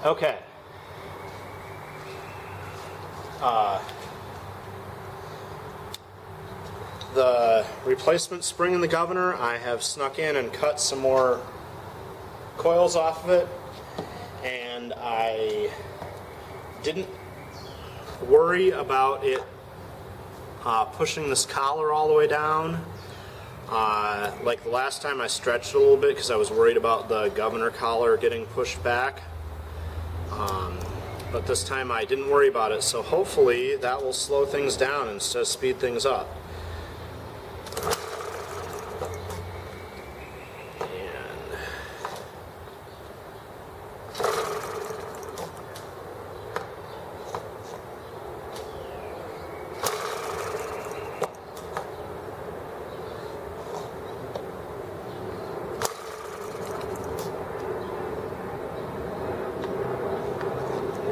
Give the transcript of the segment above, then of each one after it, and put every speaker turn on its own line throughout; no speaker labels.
Okay. The replacement spring in the governor, I have snuck in and cut some more coils off of it, and I didn't worry about it pushing this collar all the way down. Like the last time I stretched it a little bit because I was worried about the governor collar getting pushed back. But this time I didn't worry about it, so hopefully that will slow things down instead of speed things up.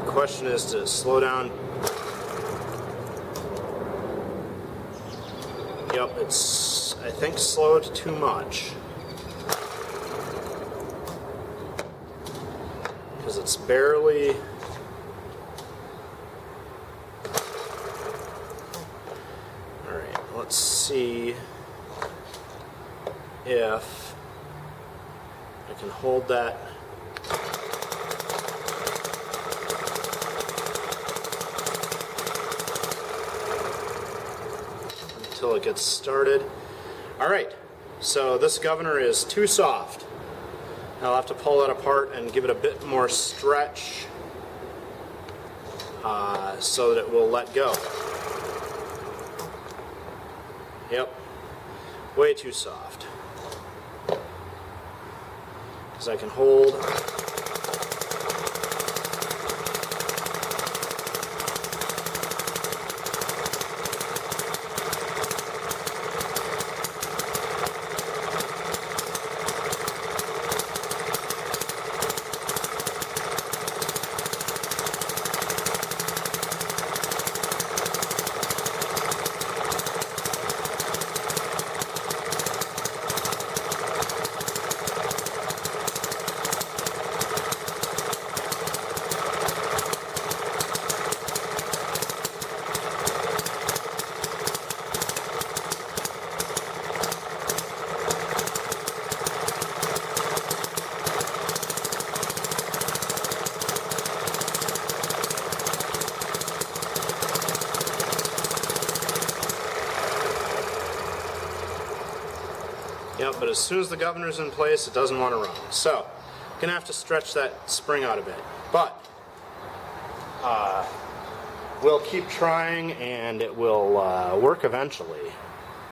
The question is to slow down. Yep, it's, I think, slowed too much. Because it's barely... Alright, let's see if I can hold that. Until it gets started. Alright, so this governor is too soft. I'll have to pull that apart and give it a bit more stretch so that it will let go. Yep, way too soft. Because I can hold. Yep, but as soon as the governor's in place, it doesn't want to run. So, I'm going to have to stretch that spring out a bit. But, we'll keep trying and it will work eventually.